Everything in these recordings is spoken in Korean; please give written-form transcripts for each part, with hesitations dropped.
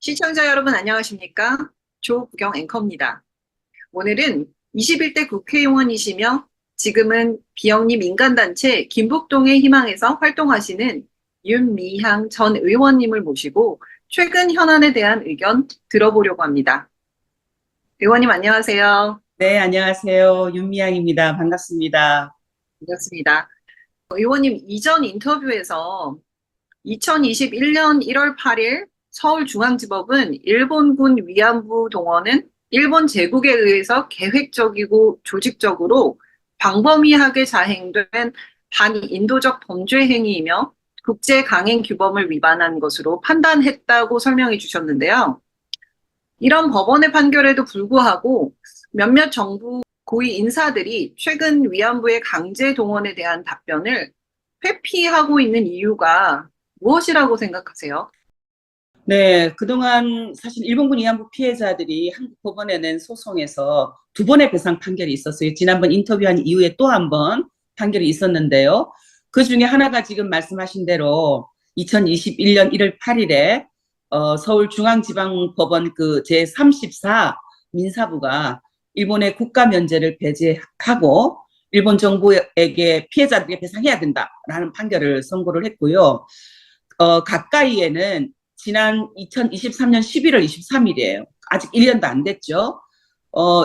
시청자 여러분 안녕하십니까? 조부경 앵커입니다. 오늘은 21대 국회의원이시며 지금은 비영리 민간단체 김북동의 희망에서 활동하시는 윤미향 전 의원님을 모시고 최근 현안에 대한 의견 들어보려고 합니다. 의원님 안녕하세요. 네, 안녕하세요. 윤미향입니다. 반갑습니다. 반갑습니다. 의원님 이전 인터뷰에서 2021년 1월 8일 서울중앙지법은 일본군 위안부 동원은 일본 제국에 의해서 계획적이고 조직적으로 광범위하게 자행된 반인도적 범죄 행위이며 국제강행 규범을 위반한 것으로 판단했다고 설명해 주셨는데요. 이런 법원의 판결에도 불구하고 몇몇 정부 고위 인사들이 최근 위안부의 강제 동원에 대한 답변을 회피하고 있는 이유가 무엇이라고 생각하세요? 네, 그동안 사실 일본군 위안부 피해자들이 한국 법원에 낸 소송에서 두 번의 배상 판결이 있었어요. 지난번 인터뷰한 이후에 또 한 번 판결이 있었는데요. 그 중에 하나가 지금 말씀하신 대로 2021년 1월 8일에 서울중앙지방법원 그 제34 민사부가 일본의 국가 면제를 배제하고 일본 정부에게 피해자들에게 배상해야 된다라는 판결을 선고를 했고요. 가까이에는 지난 2023년 11월 23일이에요. 아직 1년도 안 됐죠.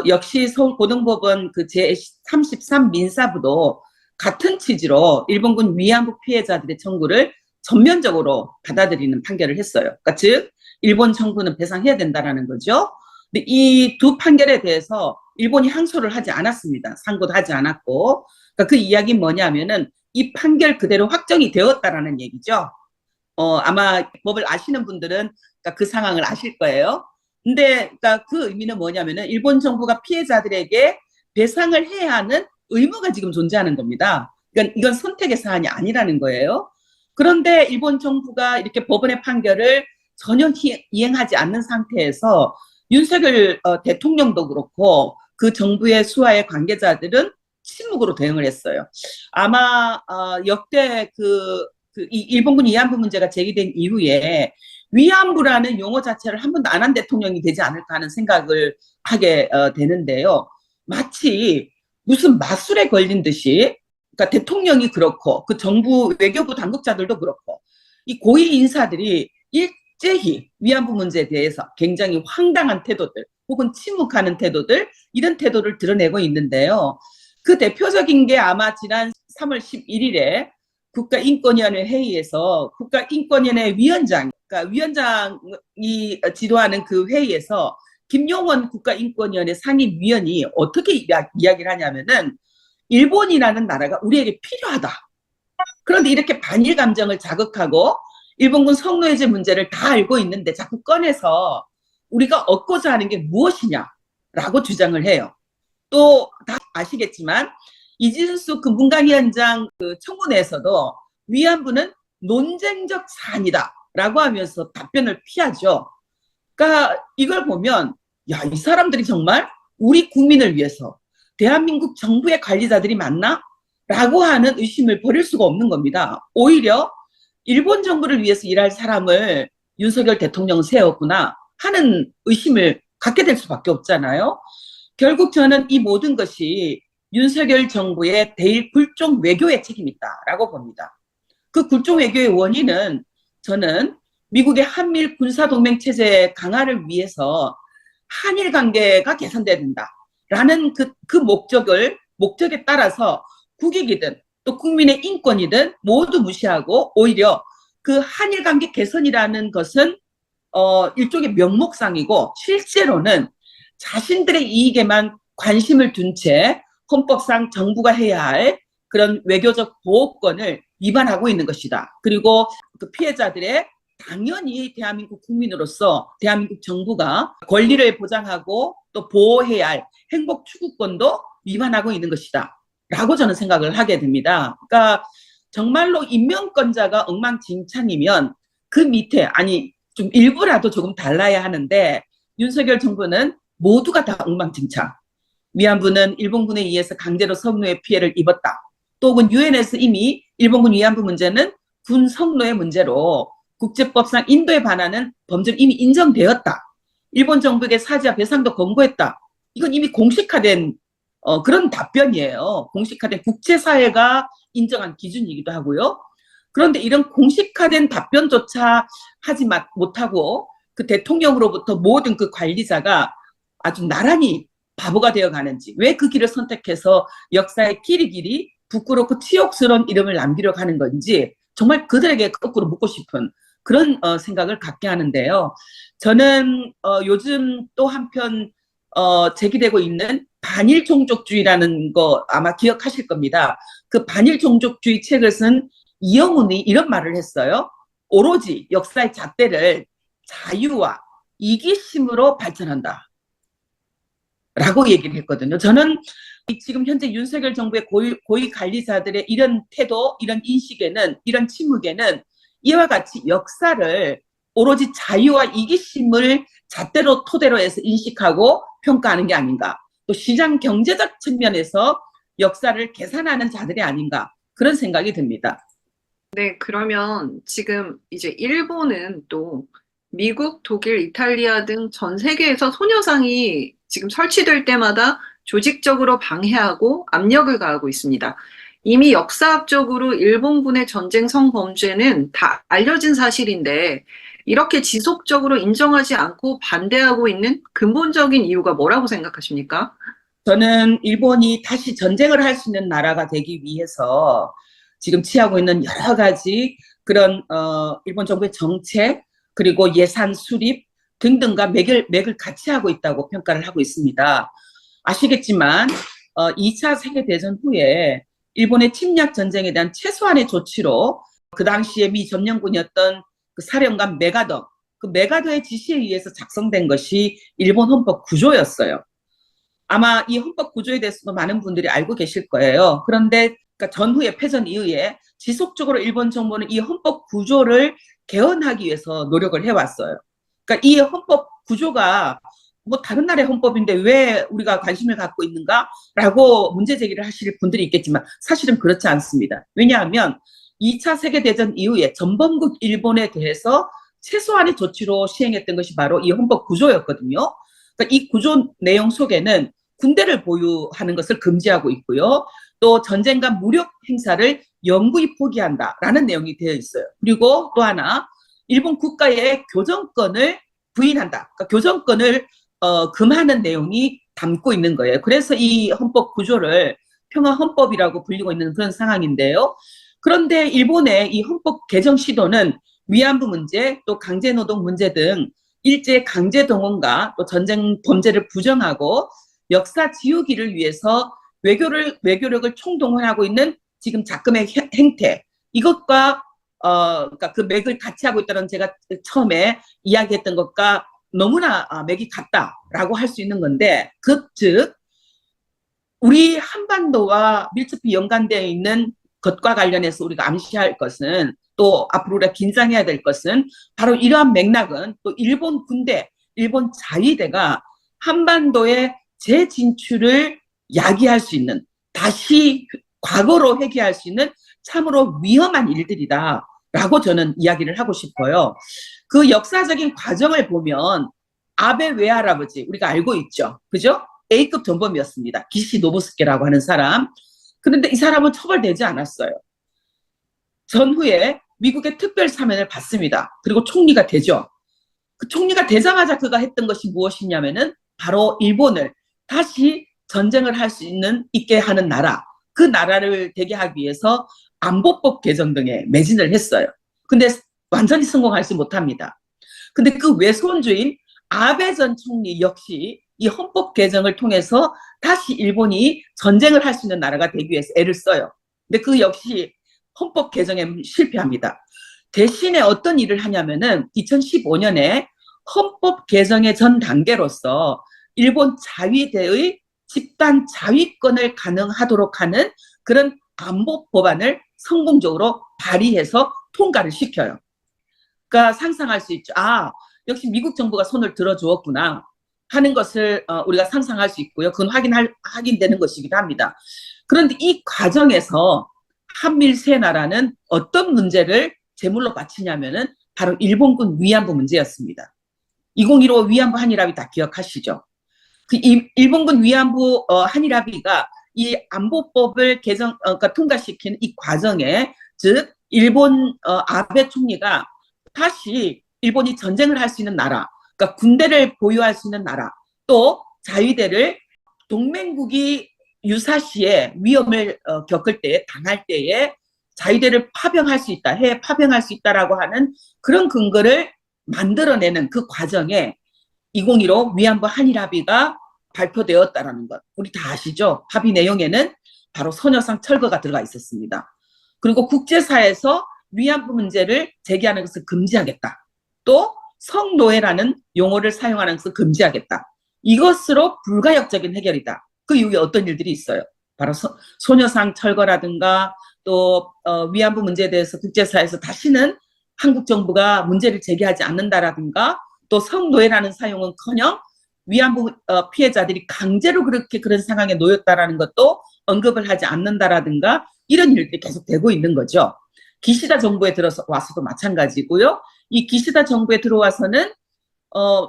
역시 서울고등법원 그 제33 민사부도 같은 취지로 일본군 위안부 피해자들의 청구를 전면적으로 받아들이는 판결을 했어요. 그러니까 즉 일본 정부는 배상해야 된다라는 거죠. 근데 이 두 판결에 대해서 일본이 항소를 하지 않았습니다. 상고도 하지 않았고. 그러니까 그 이야기는 뭐냐면은 이 판결 그대로 확정이 되었다라는 얘기죠. 아마 법을 아시는 분들은 그러니까 그 상황을 아실 거예요. 근데 그러니까 그 의미는 뭐냐면은 일본 정부가 피해자들에게 배상을 해야 하는 의무가 지금 존재하는 겁니다. 그러니까 이건 선택의 사안이 아니라는 거예요. 그런데 일본 정부가 이렇게 법원의 판결을 전혀 이행하지 않는 상태에서 윤석열 대통령도 그렇고 그 정부의 수하의 관계자들은 침묵으로 대응을 했어요. 아마 역대 이 일본군 위안부 문제가 제기된 이후에 위안부라는 용어 자체를 한 번도 안 한 대통령이 되지 않을까 하는 생각을 하게 되는데요. 마치 무슨 마술에 걸린 듯이, 그러니까 대통령이 그렇고 그 정부 외교부 당국자들도 그렇고 이 고위 인사들이 일제히 위안부 문제에 대해서 굉장히 황당한 태도들 혹은 침묵하는 태도들, 이런 태도를 드러내고 있는데요. 그 대표적인 게 아마 지난 3월 11일에 국가인권위원회 회의에서 국가인권위원회 위원장, 그러니까 위원장이 지도하는 그 회의에서 김용원 국가인권위원회 상임위원이 어떻게 이야기를 하냐면은 일본이라는 나라가 우리에게 필요하다. 그런데 이렇게 반일 감정을 자극하고 일본군 성노예제 문제를 다 알고 있는데 자꾸 꺼내서 우리가 얻고자 하는 게 무엇이냐라고 주장을 해요. 또 다 아시겠지만 이진수 그 문광위원장 그 청문회에서도 위안부는 논쟁적 사안이다라고 하면서 답변을 피하죠. 그러니까 이걸 보면 야, 이 사람들이 정말 우리 국민을 위해서 대한민국 정부의 관리자들이 맞나? 라고 하는 의심을 버릴 수가 없는 겁니다. 오히려 일본 정부를 위해서 일할 사람을 윤석열 대통령은 세웠구나 하는 의심을 갖게 될 수밖에 없잖아요. 결국 저는 이 모든 것이 윤석열 정부의 대일 굴종 외교의 책임이 있다라고 봅니다. 그 굴종 외교의 원인은 저는 미국의 한미일 군사동맹 체제 강화를 위해서 한일 관계가 개선돼야 된다라는 그 목적에 따라서 국익이든 또 국민의 인권이든 모두 무시하고 오히려 그 한일 관계 개선이라는 것은 일종의 명목상이고 실제로는 자신들의 이익에만 관심을 둔 채 헌법상 정부가 해야 할 그런 외교적 보호권을 위반하고 있는 것이다. 그리고 그 피해자들의 당연히 대한민국 국민으로서 대한민국 정부가 권리를 보장하고 또 보호해야 할 행복 추구권도 위반하고 있는 것이다. 라고 저는 생각을 하게 됩니다. 그러니까 정말로 임명권자가 엉망진창이면 그 밑에 아니 좀 일부라도 조금 달라야 하는데 윤석열 정부는 모두가 다 엉망진창. 위안부는 일본군에 의해서 강제로 성노예 피해를 입었다. 또 혹은 유엔에서 이미 일본군 위안부 문제는 군 성노예 문제로 국제법상 인도에 반하는 범죄는 이미 인정되었다. 일본 정부에게 사죄와 배상도 권고했다. 이건 이미 공식화된 그런 답변이에요. 공식화된 국제사회가 인정한 기준이기도 하고요. 그런데 이런 공식화된 답변조차 하지 못하고 그 대통령으로부터 모든 그 관리자가 아주 나란히 바보가 되어 가는지, 왜 그 길을 선택해서 역사의 길이 부끄럽고 치욕스러운 이름을 남기려 하는 건지 정말 그들에게 거꾸로 묻고 싶은 그런 생각을 갖게 하는데요. 저는 요즘 또 한편 제기되고 있는 반일 종족주의라는 거 아마 기억하실 겁니다. 그 반일 종족주의 책을 쓴 이영훈이 이런 말을 했어요. 오로지 역사의 잣대를 자유와 이기심으로 발전한다. 라고 얘기를 했거든요. 저는 지금 현재 윤석열 정부의 고위 관리자들의 이런 태도, 이런 인식에는, 이런 침묵에는 이와 같이 역사를 오로지 자유와 이기심을 잣대로 토대로 해서 인식하고 평가하는 게 아닌가. 또 시장 경제적 측면에서 역사를 계산하는 자들이 아닌가. 그런 생각이 듭니다. 네, 그러면 지금 이제 일본은 또 미국, 독일, 이탈리아 등 전 세계에서 소녀상이 지금 설치될 때마다 조직적으로 방해하고 압력을 가하고 있습니다. 이미 역사학적으로 일본군의 전쟁 성범죄는 다 알려진 사실인데 이렇게 지속적으로 인정하지 않고 반대하고 있는 근본적인 이유가 뭐라고 생각하십니까? 저는 일본이 다시 전쟁을 할 수 있는 나라가 되기 위해서 지금 취하고 있는 여러 가지 그런 일본 정부의 정책 그리고 예산 수립 등등과 맥을 같이 하고 있다고 평가를 하고 있습니다. 아시겠지만 2차 세계대전 후에 일본의 침략 전쟁에 대한 최소한의 조치로 그 당시에 미 점령군이었던 그 사령관 메가더, 그 메가더의 지시에 의해서 작성된 것이 일본 헌법 구조였어요. 아마 이 헌법 구조에 대해서도 많은 분들이 알고 계실 거예요. 그런데 그러니까 전후의 패전 이후에 지속적으로 일본 정부는 이 헌법 구조를 개헌하기 위해서 노력을 해왔어요. 그러니까 이 헌법 구조가 뭐 다른 나라의 헌법인데 왜 우리가 관심을 갖고 있는가라고 문제 제기를 하실 분들이 있겠지만 사실은 그렇지 않습니다. 왜냐하면 2차 세계대전 이후에 전범국 일본에 대해서 최소한의 조치로 시행했던 것이 바로 이 헌법 구조였거든요. 그러니까 이 구조 내용 속에는 군대를 보유하는 것을 금지하고 있고요. 또 전쟁과 무력 행사를 영구히 포기한다라는 내용이 되어 있어요. 그리고 또 하나, 일본 국가의 교정권을 부인한다. 그러니까 교정권을 금하는 내용이 담고 있는 거예요. 그래서 이 헌법 구조를 평화헌법이라고 불리고 있는 그런 상황인데요. 그런데 일본의 이 헌법 개정 시도는 위안부 문제, 또 강제노동 문제 등 일제 강제동원과 또 전쟁 범죄를 부정하고 역사 지우기를 위해서 외교력을 총동원하고 있는 지금 작금의 행태, 이것과 그러니까 그 맥을 같이 하고 있다는 제가 처음에 이야기했던 것과 너무나 맥이 같다라고 할 수 있는 건데, 즉 우리 한반도와 밀접히 연관되어 있는 것과 관련해서 우리가 암시할 것은, 또 앞으로 우리가 긴장해야 될 것은 바로 이러한 맥락은 또 일본 군대, 일본 자위대가 한반도의 재진출을 야기할 수 있는, 다시 과거로 회귀할 수 있는 참으로 위험한 일들이다라고 저는 이야기를 하고 싶어요. 그 역사적인 과정을 보면 아베 외할아버지 우리가 알고 있죠, 그죠? A급 전범이었습니다. 기시 노부스케라고 하는 사람. 그런데 이 사람은 처벌되지 않았어요. 전후에 미국의 특별 사면을 받습니다. 그리고 총리가 되죠. 그 총리가 되자마자 그가 했던 것이 무엇이냐면은 바로 일본을 다시 전쟁을 할 수 있게 하는 나라, 그 나라를 되게 하기 위해서 안보법 개정 등에 매진을 했어요. 근데 완전히 성공하지 못합니다. 근데 그 외손주인 아베 전 총리 역시 이 헌법 개정을 통해서 다시 일본이 전쟁을 할 수 있는 나라가 되기 위해서 애를 써요. 근데 그 역시 헌법 개정에 실패합니다. 대신에 어떤 일을 하냐면은 2015년에 헌법 개정의 전 단계로서 일본 자위대의 집단 자위권을 가능하도록 하는 그런 안보 법안을 성공적으로 발의해서 통과를 시켜요. 그러니까 상상할 수 있죠. 아, 역시 미국 정부가 손을 들어주었구나 하는 것을 우리가 상상할 수 있고요. 그건 확인되는 것이기도 합니다. 그런데 이 과정에서 한밀 세 나라는 어떤 문제를 제물로 바치냐면은 바로 일본군 위안부 문제였습니다. 2015 위안부 한일합의 다 기억하시죠? 그 일본군 위안부 한일합의가 이 안보법을 그러니까 통과시킨 이 과정에, 즉 일본 아베 총리가 다시 일본이 전쟁을 할 수 있는 나라, 그러니까 군대를 보유할 수 있는 나라, 또 자위대를 동맹국이 유사시에 위험을 겪을 때, 당할 때에 자위대를 파병할 수 있다, 해외 파병할 수 있다라고 하는 그런 근거를 만들어내는 그 과정에 2015 위안부 한일합의가 발표되었다라는 것. 우리 다 아시죠? 합의 내용에는 바로 소녀상 철거가 들어가 있었습니다. 그리고 국제사에서 위안부 문제를 제기하는 것을 금지하겠다. 또 성노예라는 용어를 사용하는 것을 금지하겠다. 이것으로 불가역적인 해결이다. 그 이후에 어떤 일들이 있어요? 바로 소녀상 철거라든가 또 위안부 문제에 대해서 국제사에서 다시는 한국 정부가 문제를 제기하지 않는다라든가, 또 성노예라는 사용은커녕 위안부 피해자들이 강제로 그런 상황에 놓였다라는 것도 언급을 하지 않는다라든가, 이런 일들이 계속 되고 있는 거죠. 기시다 정부에 들어와서도 마찬가지고요. 이 기시다 정부에 들어와서는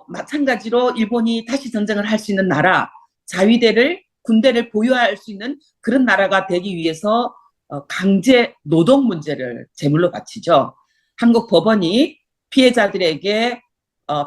마찬가지로 일본이 다시 전쟁을 할 수 있는 나라, 자위대를, 군대를 보유할 수 있는 그런 나라가 되기 위해서 강제 노동 문제를 제물로 바치죠. 한국 법원이 피해자들에게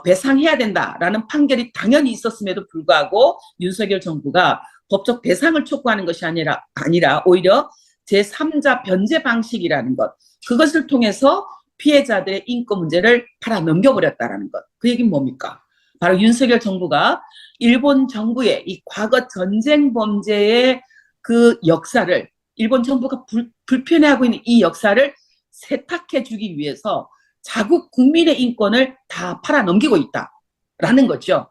배상해야 된다라는 판결이 당연히 있었음에도 불구하고 윤석열 정부가 법적 배상을 촉구하는 것이 아니라 오히려 제3자 변제 방식이라는 것, 그것을 통해서 피해자들의 인권 문제를 팔아 넘겨버렸다라는 것. 그 얘기는 뭡니까? 바로 윤석열 정부가 일본 정부의 이 과거 전쟁 범죄의 그 역사를, 일본 정부가 불편해하고 있는 이 역사를 세탁해주기 위해서 자국 국민의 인권을 다 팔아넘기고 있다라는 거죠.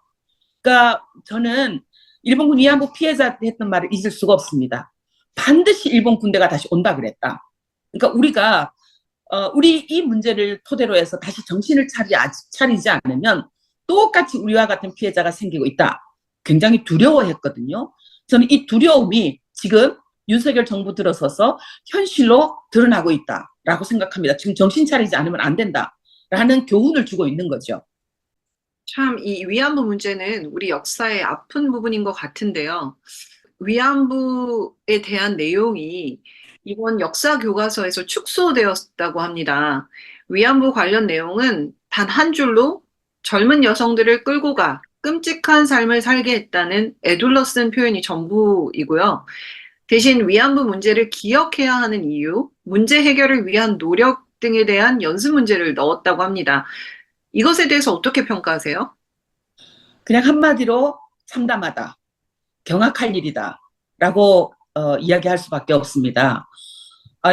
그러니까 저는 일본군 위안부 피해자한테 했던 말을 잊을 수가 없습니다. 반드시 일본 군대가 다시 온다 그랬다. 그러니까 우리가 우리 이 문제를 토대로 해서 다시 정신을 차리지 않으면 똑같이 우리와 같은 피해자가 생기고 있다. 굉장히 두려워했거든요. 저는 이 두려움이 지금 윤석열 정부 들어서서 현실로 드러나고 있다라고 생각합니다. 지금 정신 차리지 않으면 안 된다라는 교훈을 주고 있는 거죠. 참, 이 위안부 문제는 우리 역사의 아픈 부분인 것 같은데요. 위안부에 대한 내용이 이번 역사 교과서에서 축소되었다고 합니다. 위안부 관련 내용은 단 한 줄로 젊은 여성들을 끌고 가 끔찍한 삶을 살게 했다는 애둘러 쓴 표현이 전부이고요. 대신 위안부 문제를 기억해야 하는 이유, 문제 해결을 위한 노력 등에 대한 연습 문제를 넣었다고 합니다. 이것에 대해서 어떻게 평가하세요? 그냥 한마디로 참담하다, 경악할 일이다 라고 이야기할 수밖에 없습니다.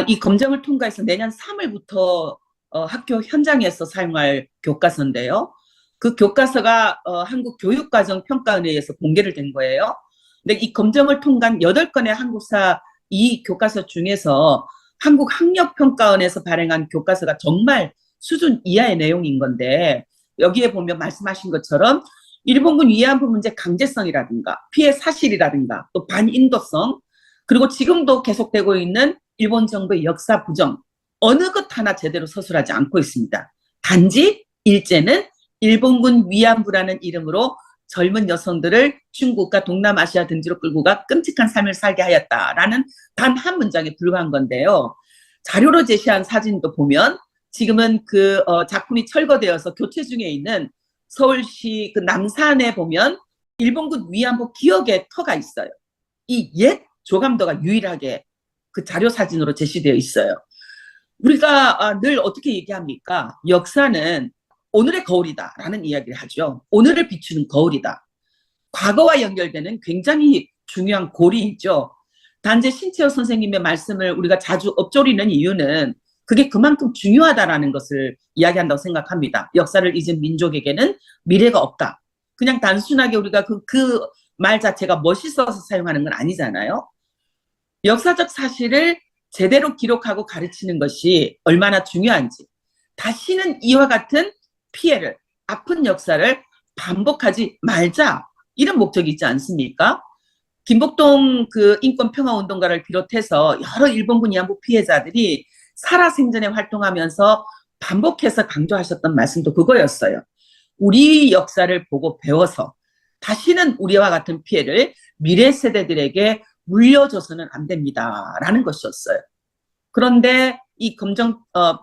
이 검정을 통과해서 내년 3월부터 학교 현장에서 사용할 교과서인데요. 그 교과서가 한국교육과정평가원회에서 공개를 된 거예요. 근데 이 검정을 통과한 8건의 한국사 이 교과서 중에서 한국학력평가원에서 발행한 교과서가 정말 수준 이하의 내용인 건데, 여기에 보면 말씀하신 것처럼 일본군 위안부 문제 강제성이라든가 피해 사실이라든가 또 반인도성, 그리고 지금도 계속되고 있는 일본 정부의 역사 부정, 어느 것 하나 제대로 서술하지 않고 있습니다. 단지 일제는 일본군 위안부라는 이름으로 젊은 여성들을 중국과 동남아시아 등지로 끌고 가 끔찍한 삶을 살게 하였다라는 단 한 문장에 불과한 건데요. 자료로 제시한 사진도 보면 지금은 그 작품이 철거되어서 교체 중에 있는 서울시 그 남산에 보면 일본군 위안부 기억의 터가 있어요. 이 옛 조감도가 유일하게 그 자료 사진으로 제시되어 있어요. 우리가 늘 어떻게 얘기합니까? 역사는 오늘의 거울이다라는 이야기를 하죠. 오늘을 비추는 거울이다. 과거와 연결되는 굉장히 중요한 고리이죠. 단재 신채호 선생님의 말씀을 우리가 자주 읊조리는 이유는 그게 그만큼 중요하다라는 것을 이야기한다고 생각합니다. 역사를 잊은 민족에게는 미래가 없다. 그냥 단순하게 우리가 그 말 자체가 멋있어서 사용하는 건 아니잖아요. 역사적 사실을 제대로 기록하고 가르치는 것이 얼마나 중요한지, 다시는 이와 같은 피해를, 아픈 역사를 반복하지 말자, 이런 목적이 있지 않습니까? 김복동 그 인권평화운동가를 비롯해서 여러 일본군 위안부 피해자들이 살아생전에 활동하면서 반복해서 강조하셨던 말씀도 그거였어요. 우리 역사를 보고 배워서 다시는 우리와 같은 피해를 미래 세대들에게 물려줘서는 안 됩니다라는 것이었어요. 그런데 이 검정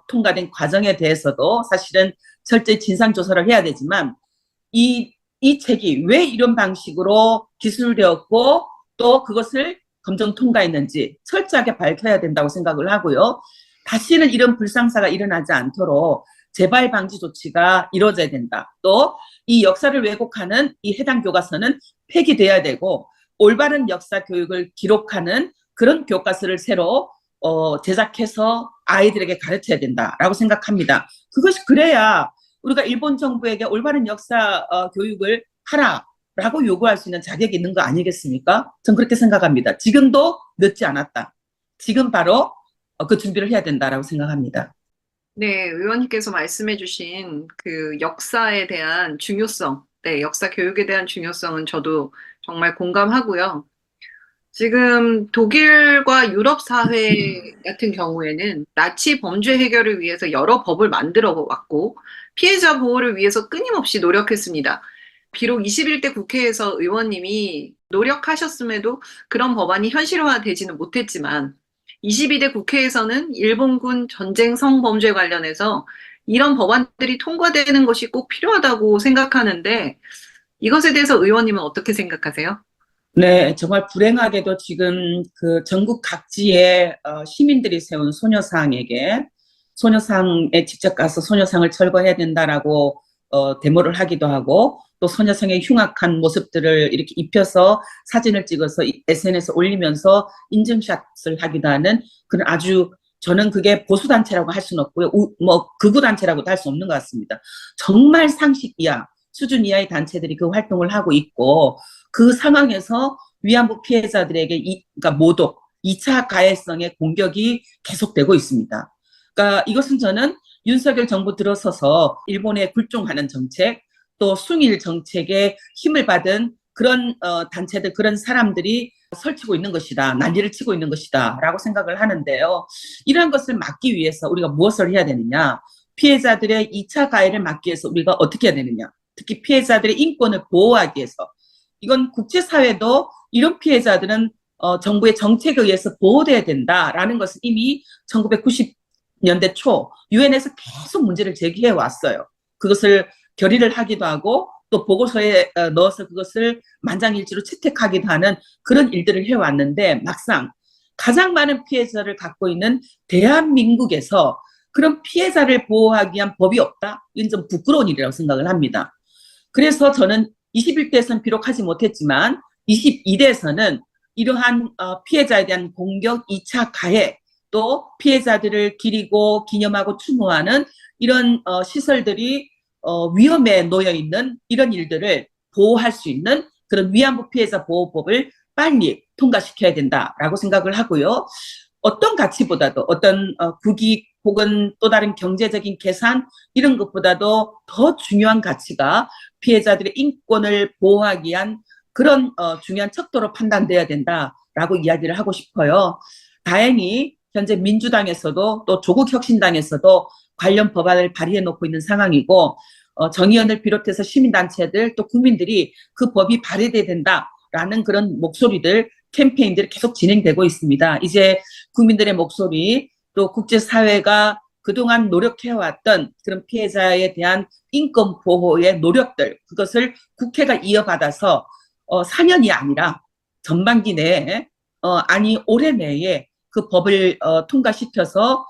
통과된 과정에 대해서도 사실은 철저히 진상조사를 해야 되지만 이 책이 왜 이런 방식으로 기술되었고 또 그것을 검정 통과했는지 철저하게 밝혀야 된다고 생각을 하고요. 다시는 이런 불상사가 일어나지 않도록 재발 방지 조치가 이루어져야 된다. 또 이 역사를 왜곡하는 이 해당 교과서는 폐기돼야 되고 올바른 역사 교육을 기록하는 그런 교과서를 새로 제작해서 아이들에게 가르쳐야 된다라고 생각합니다. 그것이 그래야 우리가 일본 정부에게 올바른 역사 교육을 하라라고 요구할 수 있는 자격이 있는 거 아니겠습니까? 전 그렇게 생각합니다. 지금도 늦지 않았다. 지금 바로 그 준비를 해야 된다라고 생각합니다. 네, 의원님께서 말씀해주신 그 역사에 대한 중요성, 네, 역사 교육에 대한 중요성은 저도 정말 공감하고요. 지금 독일과 유럽 사회 같은 경우에는 나치 범죄 해결을 위해서 여러 법을 만들어 왔고 피해자 보호를 위해서 끊임없이 노력했습니다. 비록 21대 국회에서 의원님이 노력하셨음에도 그런 법안이 현실화되지는 못했지만 22대 국회에서는 일본군 전쟁 성범죄 관련해서 이런 법안들이 통과되는 것이 꼭 필요하다고 생각하는데 이것에 대해서 의원님은 어떻게 생각하세요? 네, 정말 불행하게도 지금 그 전국 각지의 시민들이 세운 소녀상에게 소녀상에 직접 가서 소녀상을 철거해야 된다라고 데모를 하기도 하고 또 소녀상의 흉악한 모습들을 이렇게 입혀서 사진을 찍어서 SNS에 올리면서 인증샷을 하기도 하는 그런 아주 저는 그게 보수단체라고 할 수는 없고요. 뭐 극우단체라고도 할 수 없는 것 같습니다. 정말 상식 이하, 수준 이하의 단체들이 그 활동을 하고 있고 그 상황에서 위안부 피해자들에게 그러니까 모독, 2차 가해성의 공격이 계속되고 있습니다. 그러니까 이것은 저는 윤석열 정부 들어서서 일본에 굴종하는 정책, 또 숭일 정책에 힘을 받은 그런 단체들, 그런 사람들이 설치고 있는 것이다, 난리를 치고 있는 것이다라고 생각을 하는데요. 이러한 것을 막기 위해서 우리가 무엇을 해야 되느냐? 피해자들의 2차 가해를 막기 위해서 우리가 어떻게 해야 되느냐? 특히 피해자들의 인권을 보호하기 위해서 이건 국제사회도 이런 피해자들은 정부의 정책에 의해서 보호돼야 된다라는 것을 이미 1990년대 초 유엔에서 계속 문제를 제기해 왔어요. 그것을 결의를 하기도 하고 또 보고서에 넣어서 그것을 만장일치로 채택하기도 하는 그런 일들을 해왔는데 막상 가장 많은 피해자를 갖고 있는 대한민국에서 그런 피해자를 보호하기 위한 법이 없다? 이건 좀 부끄러운 일이라고 생각을 합니다. 그래서 저는 21대에서는 비록 하지 못했지만 22대에서는 이러한 피해자에 대한 공격 2차 가해 또 피해자들을 기리고 기념하고 추모하는 이런 시설들이 위험에 놓여 있는 이런 일들을 보호할 수 있는 그런 위안부 피해자 보호법을 빨리 통과시켜야 된다라고 생각을 하고요. 어떤 가치보다도 어떤 국익 혹은 또 다른 경제적인 계산 이런 것보다도 더 중요한 가치가 피해자들의 인권을 보호하기 위한 그런 중요한 척도로 판단돼야 된다라고 이야기를 하고 싶어요. 다행히 현재 민주당에서도 또 조국혁신당에서도 관련 법안을 발의해 놓고 있는 상황이고 정의연을 비롯해서 시민단체들 또 국민들이 그 법이 발의돼야 된다라는 그런 목소리들 캠페인들이 계속 진행되고 있습니다. 이제 국민들의 목소리 또 국제사회가 그동안 노력해왔던 그런 피해자에 대한 인권 보호의 노력들 그것을 국회가 이어받아서 4년이 아니라 전반기 내에 아니 올해 내에 그 법을 통과시켜서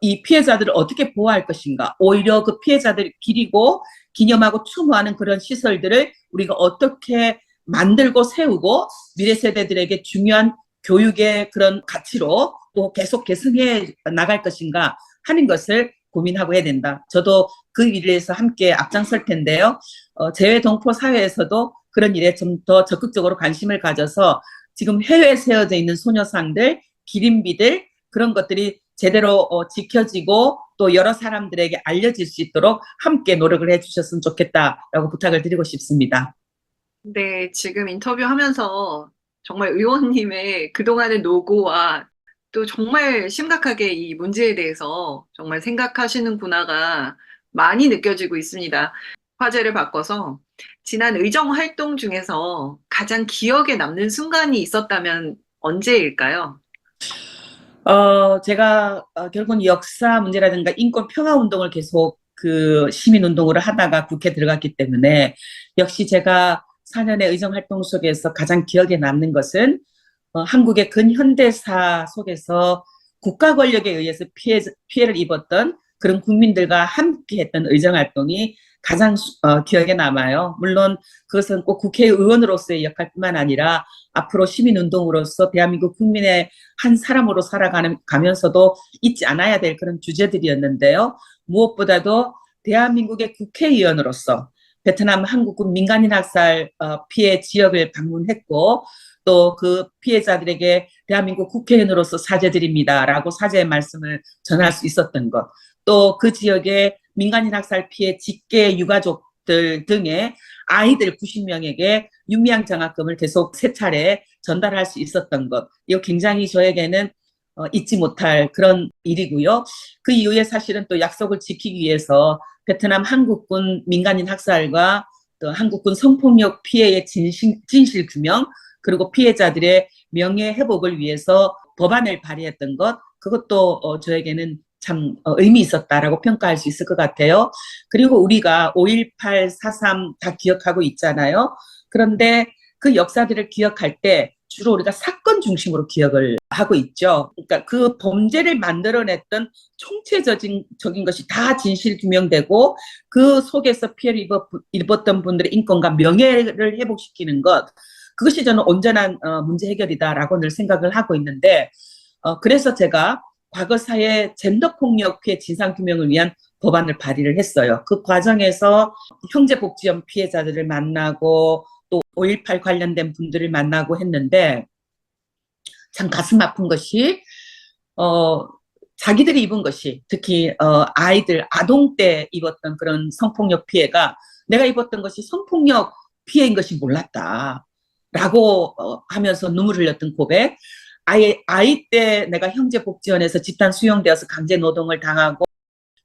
이 피해자들을 어떻게 보호할 것인가 오히려 그 피해자들을 기리고 기념하고 추모하는 그런 시설들을 우리가 어떻게 만들고 세우고 미래 세대들에게 중요한 교육의 그런 가치로 또 계속 계승해 나갈 것인가 하는 것을 고민하고 해야 된다. 저도 그 일에 대해서 함께 앞장설 텐데요. 재외동포 사회에서도 그런 일에 좀 더 적극적으로 관심을 가져서 지금 해외에 세워져 있는 소녀상들, 기림비들 그런 것들이 제대로 지켜지고 또 여러 사람들에게 알려질 수 있도록 함께 노력을 해주셨으면 좋겠다라고 부탁을 드리고 싶습니다. 네, 지금 인터뷰하면서 정말 의원님의 그동안의 노고와 또 정말 심각하게 이 문제에 대해서 정말 생각하시는구나가 많이 느껴지고 있습니다. 화제를 바꿔서 지난 의정 활동 중에서 가장 기억에 남는 순간이 있었다면 언제일까요? 제가 결국은 역사 문제라든가 인권 평화 운동을 계속 그 시민 운동으로 하다가 국회에 들어갔기 때문에 역시 제가 4년의 의정 활동 속에서 가장 기억에 남는 것은 한국의 근현대사 속에서 국가 권력에 의해서 피해를 입었던 그런 국민들과 함께 했던 의정 활동이 가장 기억에 남아요. 물론 그것은 꼭 국회의원으로서의 역할뿐만 아니라 앞으로 시민운동으로서 대한민국 국민의 한 사람으로 살아가면서도 잊지 않아야 될 그런 주제들이었는데요. 무엇보다도 대한민국의 국회의원으로서 베트남 한국군 민간인 학살 피해 지역을 방문했고 또 그 피해자들에게 대한민국 국회의원으로서 사죄드립니다라고 사죄의 말씀을 전할 수 있었던 것, 또 그 지역의 민간인 학살 피해 직계 유가족들 등의 아이들 90명에게 윤미향 장학금을 계속 세 차례 전달할 수 있었던 것, 이거 굉장히 저에게는 잊지 못할 그런 일이고요. 그 이후에 사실은 또 약속을 지키기 위해서 베트남 한국군 민간인 학살과 또 한국군 성폭력 피해의 진실 규명, 그리고 피해자들의 명예 회복을 위해서 법안을 발의했던 것, 그것도 저에게는 참 의미 있었다라고 평가할 수 있을 것 같아요. 그리고 우리가 5.18, 4.3 다 기억하고 있잖아요. 그런데 그 역사들을 기억할 때 주로 우리가 사건 중심으로 기억을 하고 있죠. 그러니까 그 범죄를 만들어냈던 총체적인 것이 다 진실 규명되고 그 속에서 피해를 입었던 분들의 인권과 명예를 회복시키는 것, 그것이 저는 온전한 문제 해결이다라고 늘 생각을 하고 있는데, 그래서 제가 과거사의 젠더폭력 피해 진상규명을 위한 법안을 발의를 했어요. 그 과정에서 형제복지원 피해자들을 만나고 또 5.18 관련된 분들을 만나고 했는데 참 가슴 아픈 것이 자기들이 입은 것이 특히 아이들 아동 때 입었던 그런 성폭력 피해가 내가 입었던 것이 성폭력 피해인 것이 몰랐다. 라고 하면서 눈물 흘렸던 고백. 아이 때 내가 형제복지원에서 집단 수용되어서 강제 노동을 당하고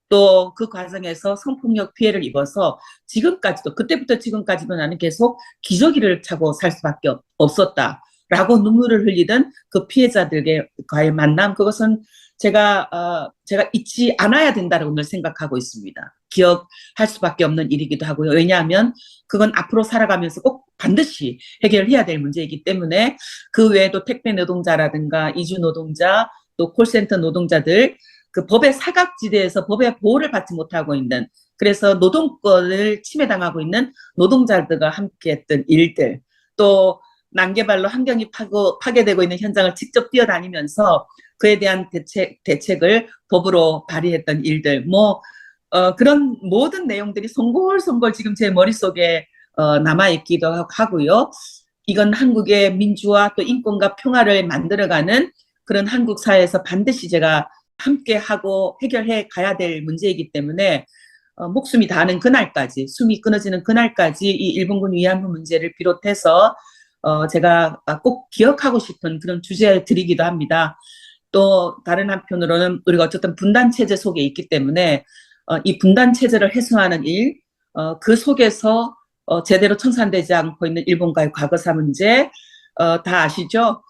또 그 과정에서 성폭력 피해를 입어서 지금까지도 그때부터 지금까지도 나는 계속 기저귀를 차고 살 수밖에 없었다라고 눈물을 흘리던 그 피해자들과의 만남, 그것은 제가 잊지 않아야 된다고 늘 생각하고 있습니다. 기억할 수밖에 없는 일이기도 하고요. 왜냐하면 그건 앞으로 살아가면서 꼭 반드시 해결해야 될 문제이기 때문에 그 외에도 택배 노동자라든가 이주 노동자 또 콜센터 노동자들 그 법의 사각지대에서 법의 보호를 받지 못하고 있는, 그래서 노동권을 침해당하고 있는 노동자들과 함께했던 일들, 또 난개발로 환경이 파괴되고 있는 현장을 직접 뛰어다니면서 그에 대한 대책을 법으로 발의했던 일들, 그런 모든 내용들이 송골송골 지금 제 머릿속에 남아있기도 하고요. 이건 한국의 민주화 또 인권과 평화를 만들어가는 그런 한국 사회에서 반드시 제가 함께 하고 해결해 가야 될 문제이기 때문에 목숨이 다하는 그날까지, 숨이 끊어지는 그날까지 이 일본군 위안부 문제를 비롯해서 제가 꼭 기억하고 싶은 그런 주제들이기도 합니다. 또 다른 한편으로는 우리가 어쨌든 분단 체제 속에 있기 때문에 이 분단 체제를 해소하는 일, 그 속에서 제대로 청산되지 않고 있는 일본과의 과거사 문제, 다 아시죠?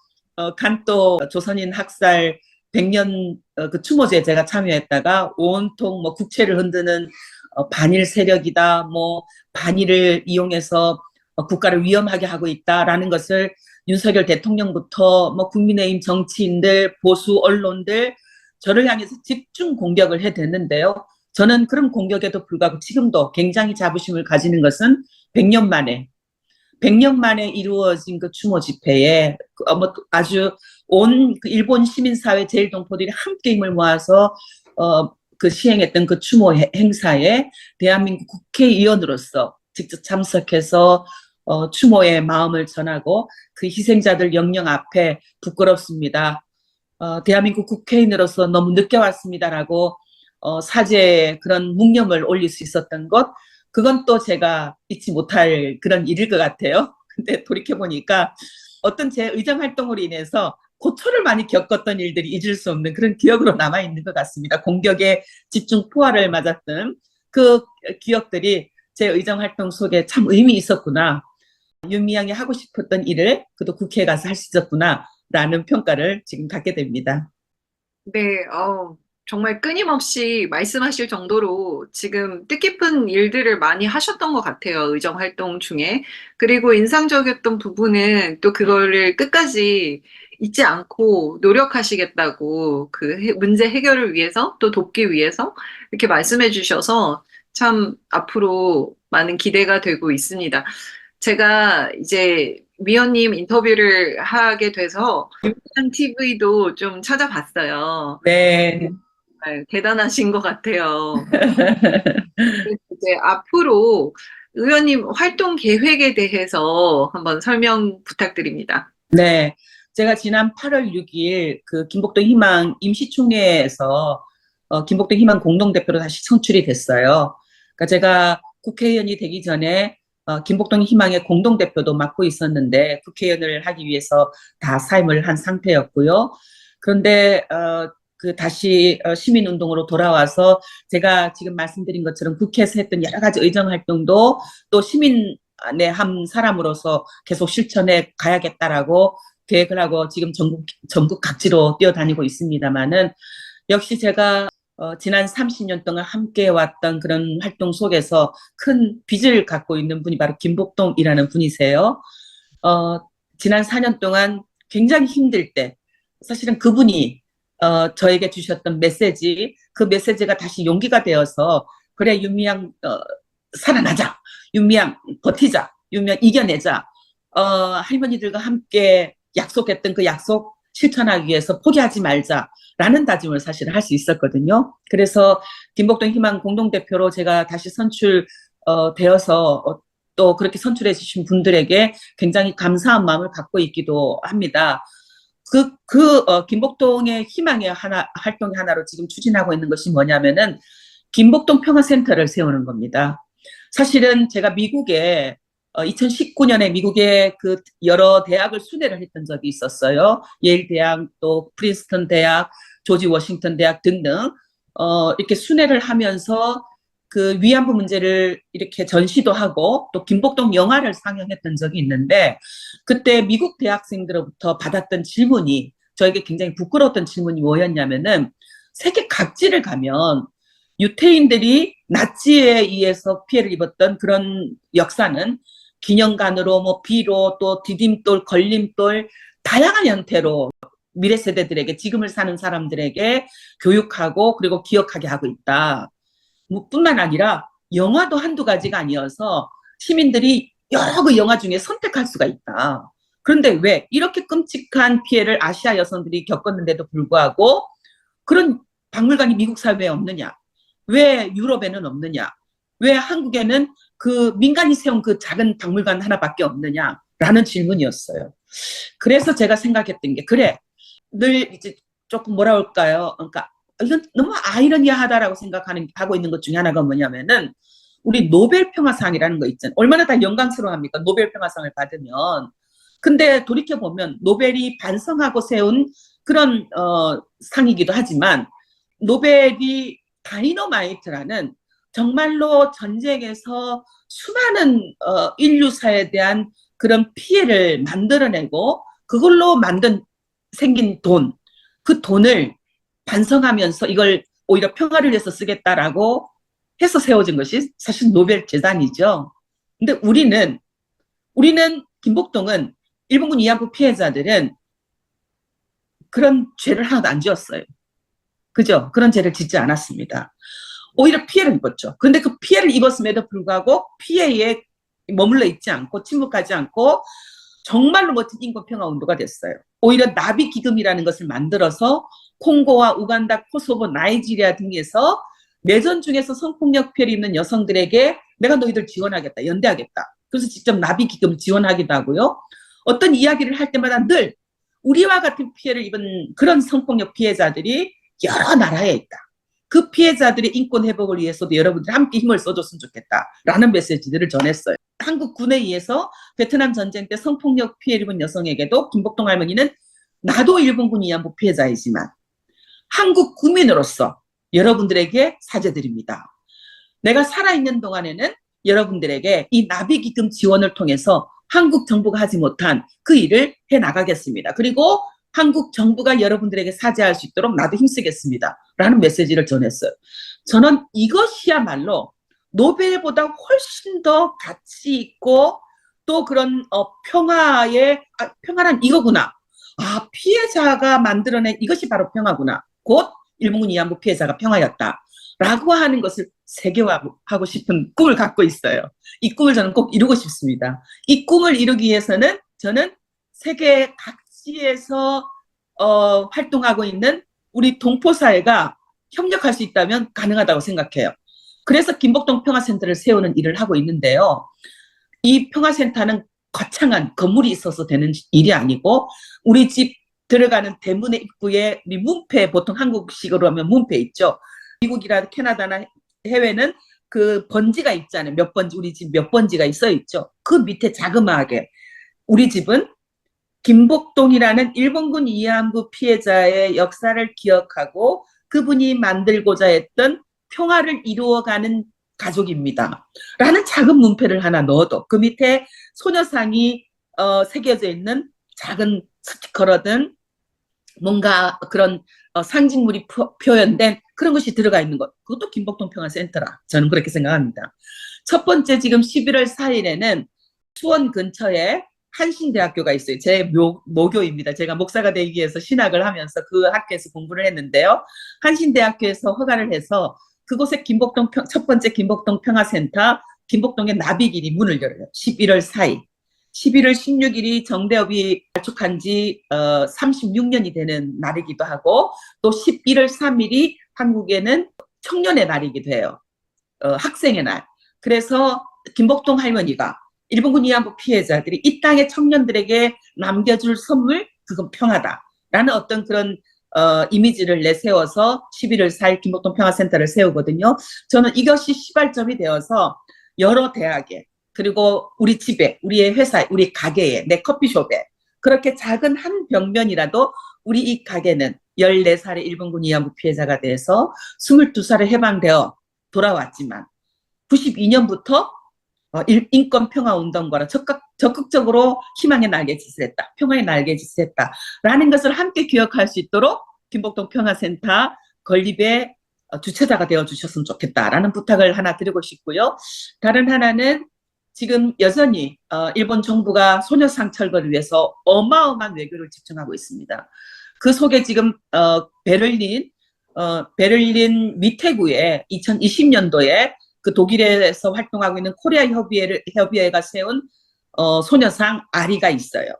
간또 조선인 학살 100년 그 추모제에 제가 참여했다가 온통 국채를 흔드는 반일 세력이다, 반일을 이용해서 국가를 위험하게 하고 있다라는 것을 윤석열 대통령부터 국민의힘 정치인들, 보수 언론들 저를 향해서 집중 공격을 해댔는데요. 저는 그런 공격에도 불구하고 지금도 굉장히 자부심을 가지는 것은 100년 만에 100년 만에 이루어진 그 추모 집회에 아주 온 그 일본 시민사회 제일동포들이 함께 힘을 모아서 그 시행했던 그 추모 행사에 대한민국 국회의원으로서 직접 참석해서 추모의 마음을 전하고 그 희생자들 영령 앞에 부끄럽습니다. 대한민국 국회의원으로서 너무 늦게 왔습니다라고 사죄의 그런 묵념을 올릴 수 있었던 것, 그건 또 제가 잊지 못할 그런 일일 것 같아요. 근데 돌이켜보니까 어떤 제 의정 활동으로 인해서 고초를 많이 겪었던 일들이 잊을 수 없는 그런 기억으로 남아있는 것 같습니다. 공격에 집중 포화를 맞았던 그 기억들이 제 의정활동 속에 참 의미 있었구나. 윤미향이 하고 싶었던 일을 그도 국회에 가서 할 수 있었구나라는 평가를 지금 갖게 됩니다. 네, 정말 끊임없이 말씀하실 정도로 지금 뜻깊은 일들을 많이 하셨던 것 같아요. 의정 활동 중에. 그리고 인상적이었던 부분은 또 그거를 끝까지 잊지 않고 노력하시겠다고 문제 해결을 위해서 또 돕기 위해서 이렇게 말씀해 주셔서 참 앞으로 많은 기대가 되고 있습니다. 제가 이제 위원님 인터뷰를 하게 돼서 유명 TV도 좀 찾아봤어요. 네. 네, 대단하신 것 같아요. 그래서 이제 앞으로 의원님 활동 계획에 대해서 한번 설명 부탁드립니다. 네. 제가 지난 8월 6일 그 김복동 희망 임시총회에서 김복동 희망 공동대표로 다시 선출이 됐어요. 그러니까 제가 국회의원이 되기 전에 김복동 희망의 공동대표도 맡고 있었는데 국회의원을 하기 위해서 다 사임을 한 상태였고요. 그런데 그 다시 시민운동으로 돌아와서 제가 지금 말씀드린 것처럼 국회에서 했던 여러 가지 의정활동도 또 시민의 한 사람으로서 계속 실천해 가야겠다라고 계획을 하고 지금 전국 각지로 뛰어다니고 있습니다만은 역시 제가 지난 30년 동안 함께 왔던 그런 활동 속에서 큰 빚을 갖고 있는 분이 바로 김복동이라는 분이세요. 지난 4년 동안 굉장히 힘들 때 사실은 그분이 저에게 주셨던 메시지, 그 메시지가 다시 용기가 되어서 그래 윤미향 살아나자, 윤미향 버티자, 윤미향 이겨내자. 할머니들과 함께 약속했던 그 약속 실천하기 위해서 포기하지 말자라는 다짐을 사실 할 수 있었거든요. 그래서 김복동 희망 공동대표로 제가 다시 되어서 또 그렇게 선출해 주신 분들에게 굉장히 감사한 마음을 갖고 있기도 합니다. 김복동의 희망의 활동의 하나로 지금 추진하고 있는 것이 뭐냐면은 김복동 평화센터를 세우는 겁니다. 사실은 제가 미국에 2019년에 미국의 그 여러 대학을 순회를 했던 적이 있었어요. 예일 대학, 또 프린스턴 대학, 조지 워싱턴 대학 등등 이렇게 순회를 하면서 그 위안부 문제를 이렇게 전시도 하고 또 김복동 영화를 상영했던 적이 있는데 그때 미국 대학생들로부터 받았던 질문이 저에게 굉장히 부끄러웠던 질문이 뭐였냐면은 세계 각지를 가면 유태인들이 나치에 의해서 피해를 입었던 그런 역사는 기념관으로 뭐 비로 또 디딤돌, 걸림돌 다양한 형태로 미래 세대들에게 지금을 사는 사람들에게 교육하고 그리고 기억하게 하고 있다. 뭐 뿐만 아니라 영화도 한두 가지가 아니어서 시민들이 여러 그 영화 중에 선택할 수가 있다. 그런데 왜 이렇게 끔찍한 피해를 아시아 여성들이 겪었는데도 불구하고 그런 박물관이 미국 사회에 없느냐? 왜 유럽에는 없느냐? 왜 한국에는 그 민간이 세운 그 작은 박물관 하나밖에 없느냐라는 질문이었어요. 그래서 제가 생각했던 게 그래 늘 이제 조금 뭐라 할까요? 그러니까 이건 너무 아이러니하다라고 하고 있는 것 중에 하나가 뭐냐면은 우리 노벨 평화상이라는 거 있잖아요. 얼마나 다 영광스러워합니까? 노벨 평화상을 받으면. 근데 돌이켜 보면 노벨이 반성하고 세운 그런 상이기도 하지만 노벨이 다이너마이트라는 정말로 전쟁에서 수많은 인류사에 대한 그런 피해를 만들어내고 그걸로 생긴 돈, 그 돈을 반성하면서 이걸 오히려 평화를 위해서 쓰겠다라고 해서 세워진 것이 사실 노벨 재단이죠. 근데 김복동은 일본군 위안부 피해자들은 그런 죄를 하나도 안 지었어요. 그죠? 그런 죄를 짓지 않았습니다. 오히려 피해를 입었죠. 그런데 그 피해를 입었음에도 불구하고 피해에 머물러 있지 않고 침묵하지 않고 정말로 멋진 인권평화 운동가 됐어요. 오히려 나비 기금이라는 것을 만들어서 콩고와 우간다, 코소보, 나이지리아 등에서 내전 중에서 성폭력 피해를 입는 여성들에게 내가 너희들 지원하겠다, 연대하겠다. 그래서 직접 나비 기금을 지원하기도 하고요. 어떤 이야기를 할 때마다 늘 우리와 같은 피해를 입은 그런 성폭력 피해자들이 여러 나라에 있다. 그 피해자들의 인권 회복을 위해서도 여러분들 함께 힘을 써줬으면 좋겠다라는 메시지들을 전했어요. 한국 군에 의해서 베트남 전쟁 때 성폭력 피해를 입은 여성에게도 김복동 할머니는 나도 일본군 위안부 피해자이지만 한국 국민으로서 여러분들에게 사죄드립니다. 내가 살아있는 동안에는 여러분들에게 이 나비기금 지원을 통해서 한국 정부가 하지 못한 그 일을 해나가겠습니다. 그리고 한국 정부가 여러분들에게 사죄할 수 있도록 나도 힘쓰겠습니다. 라는 메시지를 전했어요. 저는 이것이야말로 노벨보다 훨씬 더 가치 있고 또 그런 평화란 이거구나. 피해자가 만들어낸 이것이 바로 평화구나. 곧 일본군 위안부 피해자가 평화였다. 라고 하는 것을 세계화하고 싶은 꿈을 갖고 있어요. 이 꿈을 저는 꼭 이루고 싶습니다. 이 꿈을 이루기 위해서는 저는 세계 각지에서 활동하고 있는 우리 동포사회가 협력할 수 있다면 가능하다고 생각해요. 그래서 김복동 평화센터를 세우는 일을 하고 있는데요. 이 평화센터는 거창한 건물이 있어서 되는 일이 아니고 우리 집 들어가는 대문의 입구에 우리 문패, 보통 한국식으로 하면 문패 있죠. 미국이나 캐나다나 해외는 그 번지가 있잖아요. 몇 번지, 우리 집 몇 번지가 써 있죠. 그 밑에 자그마하게 우리 집은 김복동이라는 일본군 위안부 피해자의 역사를 기억하고 그분이 만들고자 했던 평화를 이루어가는 가족입니다. 라는 작은 문패를 하나 넣어도 그 밑에 소녀상이 새겨져 있는 작은 스티커라든 뭔가 그런 상징물이 표현된 그런 것이 들어가 있는 것. 그것도 김복동 평화센터라. 저는 그렇게 생각합니다. 첫 번째 지금 11월 4일에는 수원 근처에 한신대학교가 있어요. 제 모교입니다. 제가 목사가 되기 위해서 신학을 하면서 그 학교에서 공부를 했는데요. 한신대학교에서 허가를 해서 그곳에 첫 번째 김복동 평화센터 김복동의 나비길이 문을 열어요. 11월 4일. 11월 16일이 정대협이 발족한 지 36년이 되는 날이기도 하고 또 11월 3일이 한국에는 청년의 날이기도 해요. 학생의 날. 그래서 김복동 할머니가 일본군 위안부 피해자들이 이 땅의 청년들에게 남겨줄 선물, 그건 평화다라는 어떤 그런 이미지를 내세워서 11월 4일 김복동 평화센터를 세우거든요. 저는 이것이 시발점이 되어서 여러 대학에 그리고 우리 집에, 우리의 회사에, 우리 가게에, 내 커피숍에 그렇게 작은 한 벽면이라도 우리 이 가게는 14살의 일본군 위안부 피해자가 돼서 22살에 해방되어 돌아왔지만 92년부터 인권 평화 운동가로 적극적으로 희망의 날개짓을 했다. 평화의 날개짓을 했다. 라는 것을 함께 기억할 수 있도록 김복동 평화센터 건립의 주체자가 되어주셨으면 좋겠다라는 부탁을 하나 드리고 싶고요. 다른 하나는 지금 여전히 일본 정부가 소녀상 철거를 위해서 어마어마한 외교를 집중하고 있습니다. 그 속에 지금 베를린 미테구에 2020년도에 그 독일에서 활동하고 있는 코리아 협의회가 세운 소녀상 아리가 있어요.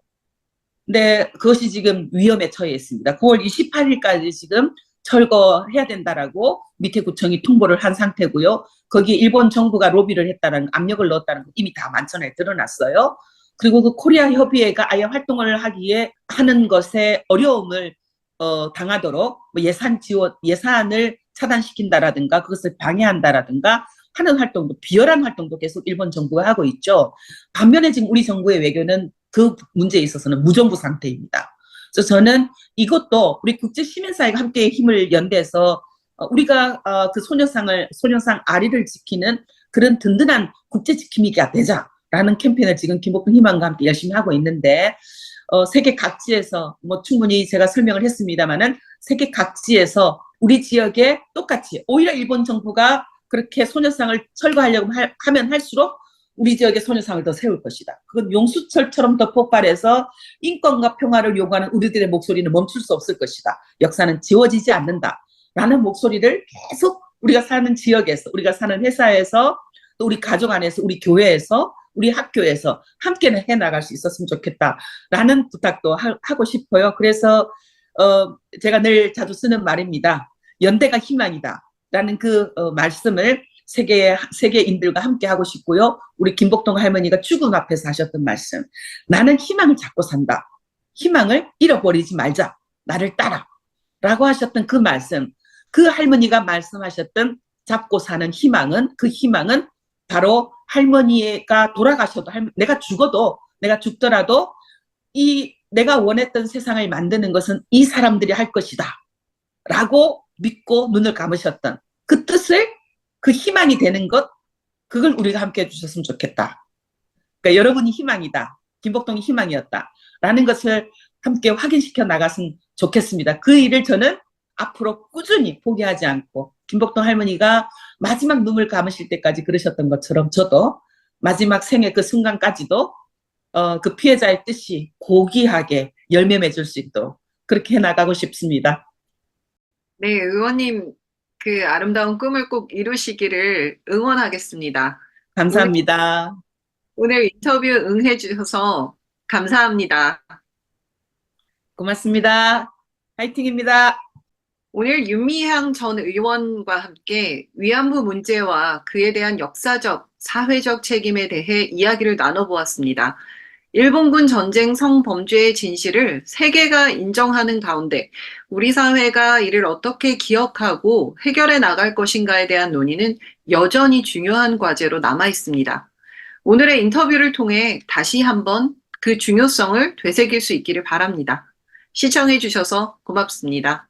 근데 그것이 지금 위험에 처해 있습니다. 9월 28일까지 지금 철거해야 된다라고 미테구청이 통보를 한 상태고요. 거기에 일본 정부가 로비를 했다는 압력을 넣었다는 거 이미 다 만천하에 드러났어요. 그리고 그 코리아 협의회가 아예 활동을 하기에 하는 것에 어려움을 당하도록 뭐 예산을 차단시킨다라든가 그것을 방해한다라든가 하는 활동도 비열한 활동도 계속 일본 정부가 하고 있죠. 반면에 지금 우리 정부의 외교는 그 문제에 있어서는 무정부 상태입니다. 그래서 저는 이것도 우리 국제 시민사회가 함께 힘을 연대해서 우리가 그 소녀상 아리를 지키는 그런 든든한 국제 지킴이가 되자라는 캠페인을 지금 김복동 희망과 함께 열심히 하고 있는데 세계 각지에서 뭐 충분히 제가 설명을 했습니다마는 세계 각지에서 우리 지역에 똑같이 오히려 일본 정부가 그렇게 소녀상을 철거하려고 하면 할수록 우리 지역의 소녀상을 더 세울 것이다. 그건 용수철처럼 더 폭발해서 인권과 평화를 요구하는 우리들의 목소리는 멈출 수 없을 것이다. 역사는 지워지지 않는다. 라는 목소리를 계속 우리가 사는 지역에서, 우리가 사는 회사에서, 또 우리 가족 안에서, 우리 교회에서, 우리 학교에서 함께 해나갈 수 있었으면 좋겠다라는 부탁도 하고 싶어요. 그래서 제가 늘 자주 쓰는 말입니다. 연대가 희망이다. 라는 그 말씀을 세계인들과 함께 하고 싶고요. 우리 김복동 할머니가 죽음 앞에서 하셨던 말씀. 나는 희망을 잡고 산다. 희망을 잃어버리지 말자. 나를 따라. 라고 하셨던 그 말씀. 그 할머니가 말씀하셨던 잡고 사는 희망은 그 희망은 바로 할머니가 돌아가셔도 내가 죽더라도 이 내가 원했던 세상을 만드는 것은 이 사람들이 할 것이다. 라고 믿고 눈을 감으셨던 그 뜻을, 그 희망이 되는 것, 그걸 우리가 함께 해주셨으면 좋겠다. 그러니까 여러분이 희망이다. 김복동이 희망이었다. 라는 것을 함께 확인시켜 나갔으면 좋겠습니다. 그 일을 저는 앞으로 꾸준히 포기하지 않고, 김복동 할머니가 마지막 눈을 감으실 때까지 그러셨던 것처럼 저도 마지막 생의 그 순간까지도 그 피해자의 뜻이 고귀하게 열매 맺을 수 있도록 그렇게 해나가고 싶습니다. 네, 의원님 그 아름다운 꿈을 꼭 이루시기를 응원하겠습니다. 오늘, 감사합니다. 오늘 인터뷰 응해 주셔서 감사합니다. 고맙습니다. 화이팅입니다. 오늘 윤미향 전 의원과 함께 위안부 문제와 그에 대한 역사적, 사회적 책임에 대해 이야기를 나눠보았습니다. 일본군 전쟁 성범죄의 진실을 세계가 인정하는 가운데 우리 사회가 이를 어떻게 기억하고 해결해 나갈 것인가에 대한 논의는 여전히 중요한 과제로 남아 있습니다. 오늘의 인터뷰를 통해 다시 한번 그 중요성을 되새길 수 있기를 바랍니다. 시청해 주셔서 고맙습니다.